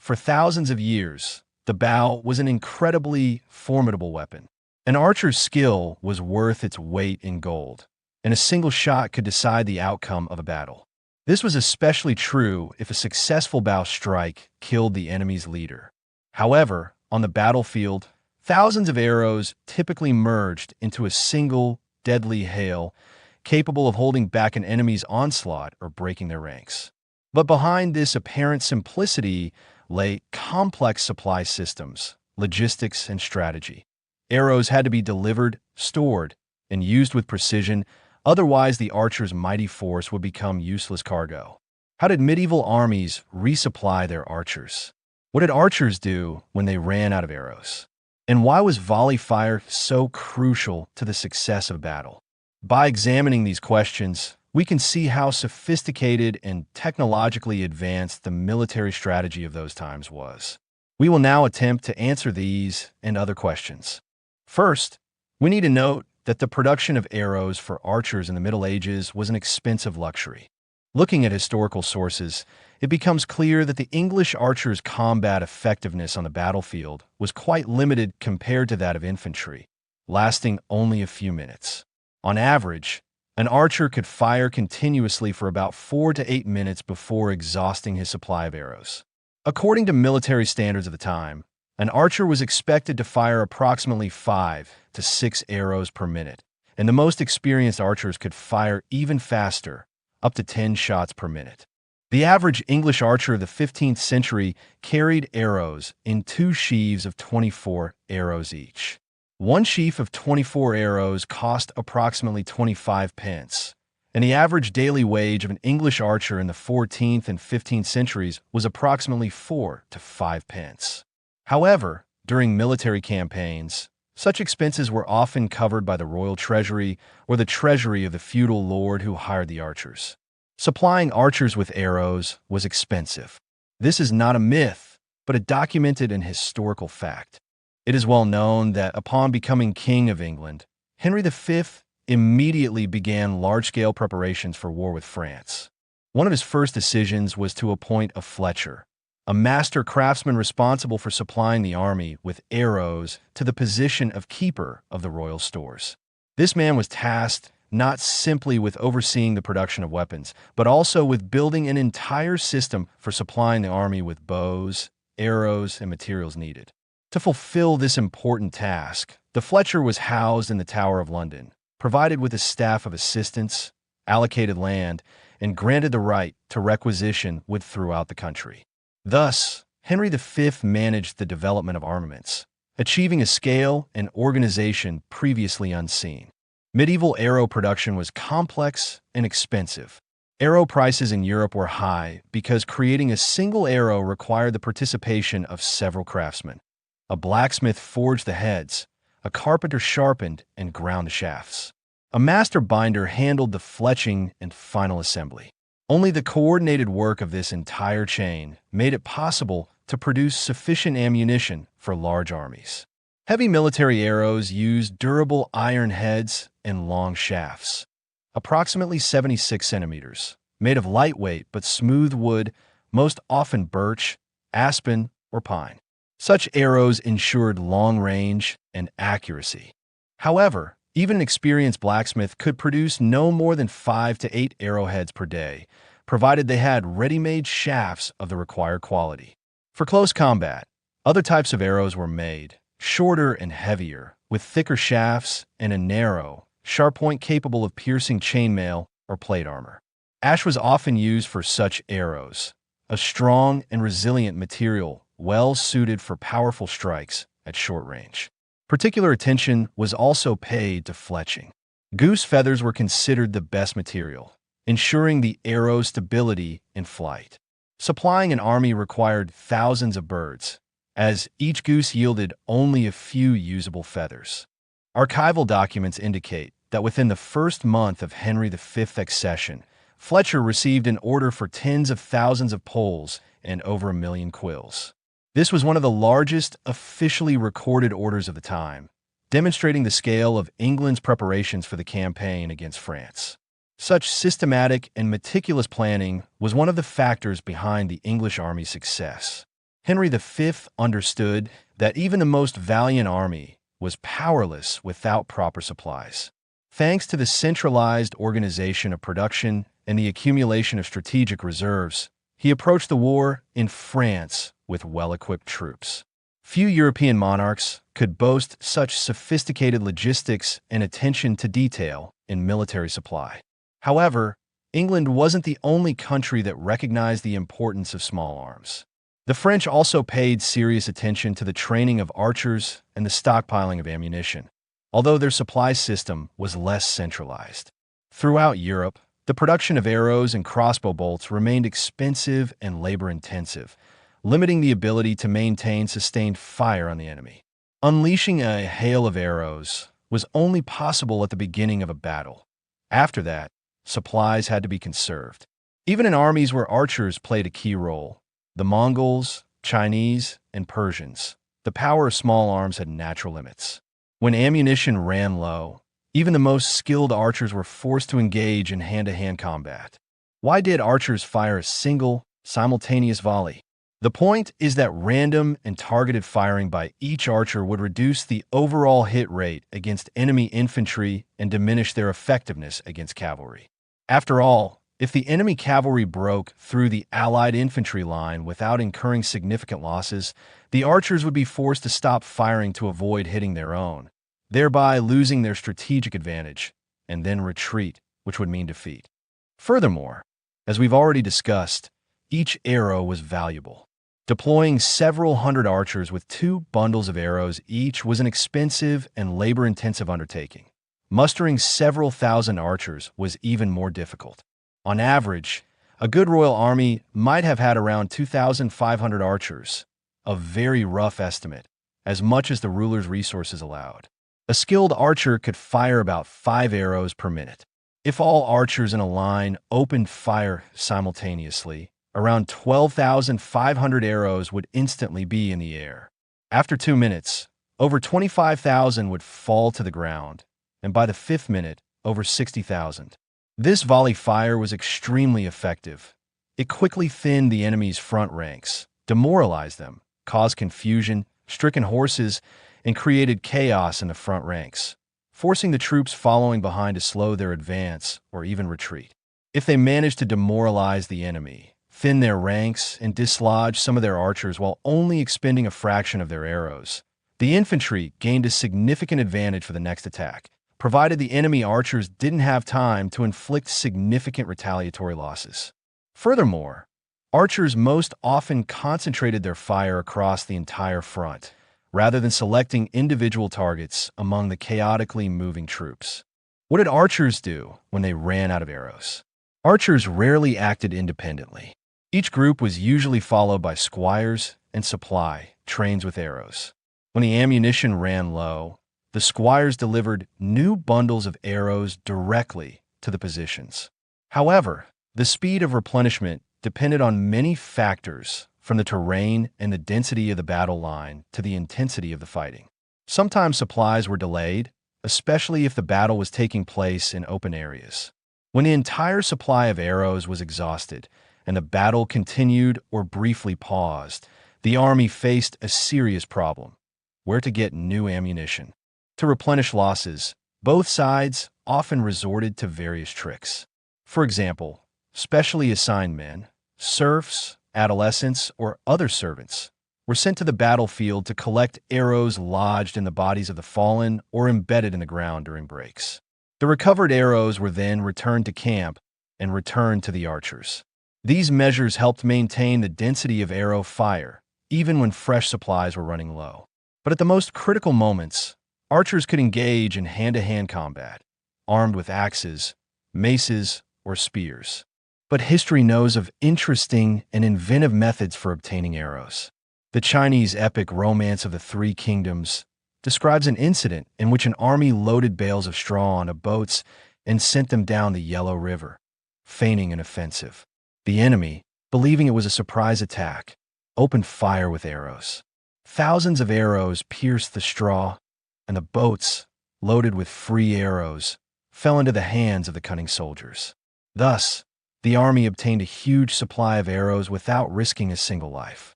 For thousands of years, the bow was an incredibly formidable weapon. An archer's skill was worth its weight in gold, and a single shot could decide the outcome of a battle. This was especially true if a successful bow strike killed the enemy's leader. However, on the battlefield, thousands of arrows typically merged into a single, deadly hail, capable of holding back an enemy's onslaught or breaking their ranks. But behind this apparent simplicity lay complex supply systems, logistics, and strategy. Arrows had to be delivered, stored, and used with precision, otherwise the archer's mighty force would become useless cargo. How did medieval armies resupply their archers? What did archers do when they ran out of arrows? And why was volley fire so crucial to the success of battle? By examining these questions, we can see how sophisticated and technologically advanced the military strategy of those times was. We will now attempt to answer these and other questions. First, we need to note that the production of arrows for archers in the Middle Ages was an expensive luxury. Looking at historical sources, it becomes clear that the English archers' combat effectiveness on the battlefield was quite limited compared to that of infantry, lasting only a few minutes. On average, an archer could fire continuously for about 4 to 8 minutes before exhausting his supply of arrows. According to military standards of the time, an archer was expected to fire approximately 5 to 6 arrows per minute, and the most experienced archers could fire even faster, up to 10 shots per minute. The average English archer of the 15th century carried arrows in 2 sheaves of 24 arrows each. One sheaf of 24 arrows cost approximately 25 pence, and the average daily wage of an English archer in the 14th and 15th centuries was approximately 4 to 5 pence. However, during military campaigns, such expenses were often covered by the royal treasury or the treasury of the feudal lord who hired the archers. Supplying archers with arrows was expensive. This is not a myth, but a documented and historical fact. It is well known that upon becoming King of England, Henry V immediately began large-scale preparations for war with France. One of his first decisions was to appoint a Fletcher, a master craftsman responsible for supplying the army with arrows, to the position of keeper of the royal stores. This man was tasked not simply with overseeing the production of weapons, but also with building an entire system for supplying the army with bows, arrows, and materials needed. To fulfill this important task, the Fletcher was housed in the Tower of London, provided with a staff of assistants, allocated land, and granted the right to requisition wood throughout the country. Thus, Henry V managed the development of armaments, achieving a scale and organization previously unseen. Medieval arrow production was complex and expensive. Arrow prices in Europe were high because creating a single arrow required the participation of several craftsmen. A blacksmith forged the heads, a carpenter sharpened and ground the shafts. A master binder handled the fletching and final assembly. Only the coordinated work of this entire chain made it possible to produce sufficient ammunition for large armies. Heavy military arrows used durable iron heads and long shafts, approximately 76 centimeters, made of lightweight but smooth wood, most often birch, aspen, or pine. Such arrows ensured long range and accuracy. However, even an experienced blacksmith could produce no more than 5 to 8 arrowheads per day, provided they had ready-made shafts of the required quality. For close combat, other types of arrows were made, shorter and heavier, with thicker shafts and a narrow, sharp point capable of piercing chainmail or plate armor. Ash was often used for such arrows, a strong and resilient material well suited for powerful strikes at short range. Particular attention was also paid to fletching. Goose feathers were considered the best material, ensuring the arrow's stability in flight. Supplying an army required thousands of birds, as each goose yielded only a few usable feathers. Archival documents indicate that within the first month of Henry V's accession, Fletcher received an order for tens of thousands of poles and over 1 million quills. This was one of the largest officially recorded orders of the time, demonstrating the scale of England's preparations for the campaign against France. Such systematic and meticulous planning was one of the factors behind the English army's success. Henry V understood that even the most valiant army was powerless without proper supplies. Thanks to the centralized organization of production and the accumulation of strategic reserves, he approached the war in France with well-equipped troops. Few European monarchs could boast such sophisticated logistics and attention to detail in military supply. However, England wasn't the only country that recognized the importance of small arms. The French also paid serious attention to the training of archers and the stockpiling of ammunition, although their supply system was less centralized. Throughout Europe, the production of arrows and crossbow bolts remained expensive and labor-intensive, limiting the ability to maintain sustained fire on the enemy. Unleashing a hail of arrows was only possible at the beginning of a battle. After that, supplies had to be conserved. Even in armies where archers played a key role, the Mongols, Chinese, and Persians, the power of small arms had natural limits. When ammunition ran low, even the most skilled archers were forced to engage in hand-to-hand combat. Why did archers fire a single, simultaneous volley? The point is that random and targeted firing by each archer would reduce the overall hit rate against enemy infantry and diminish their effectiveness against cavalry. After all, if the enemy cavalry broke through the Allied infantry line without incurring significant losses, the archers would be forced to stop firing to avoid hitting their own, thereby losing their strategic advantage, and then retreat, which would mean defeat. Furthermore, as we've already discussed, each arrow was valuable. Deploying several hundred archers with 2 bundles of arrows each was an expensive and labor-intensive undertaking. Mustering several thousand archers was even more difficult. On average, a good royal army might have had around 2,500 archers, a very rough estimate, as much as the ruler's resources allowed. A skilled archer could fire about 5 arrows per minute. If all archers in a line opened fire simultaneously, around 12,500 arrows would instantly be in the air. After 2 minutes, over 25,000 would fall to the ground, and by the 5th minute, over 60,000. This volley fire was extremely effective. It quickly thinned the enemy's front ranks, demoralized them, caused confusion, stricken horses, and created chaos in the front ranks, forcing the troops following behind to slow their advance or even retreat. If they managed to demoralize the enemy, thin their ranks, and dislodge some of their archers while only expending a fraction of their arrows, the infantry gained a significant advantage for the next attack, provided the enemy archers didn't have time to inflict significant retaliatory losses. Furthermore, archers most often concentrated their fire across the entire front, rather than selecting individual targets among the chaotically moving troops. What did archers do when they ran out of arrows? Archers rarely acted independently. Each group was usually followed by squires and supply trains with arrows. When the ammunition ran low, the squires delivered new bundles of arrows directly to the positions. However, the speed of replenishment depended on many factors, from the terrain and the density of the battle line to the intensity of the fighting. Sometimes supplies were delayed, especially if the battle was taking place in open areas. When the entire supply of arrows was exhausted and the battle continued or briefly paused, the army faced a serious problem: where to get new ammunition. To replenish losses, both sides often resorted to various tricks. For example, specially assigned men, serfs, adolescents, or other servants were sent to the battlefield to collect arrows lodged in the bodies of the fallen or embedded in the ground during breaks. The recovered arrows were then returned to camp and returned to the archers. These measures helped maintain the density of arrow fire, even when fresh supplies were running low. But at the most critical moments, archers could engage in hand-to-hand combat, armed with axes, maces, or spears. But history knows of interesting and inventive methods for obtaining arrows. The Chinese epic Romance of the Three Kingdoms describes an incident in which an army loaded bales of straw onto boats and sent them down the Yellow River, feigning an offensive. The enemy, believing it was a surprise attack, opened fire with arrows. Thousands of arrows pierced the straw, and the boats, loaded with free arrows, fell into the hands of the cunning soldiers. Thus, the army obtained a huge supply of arrows without risking a single life.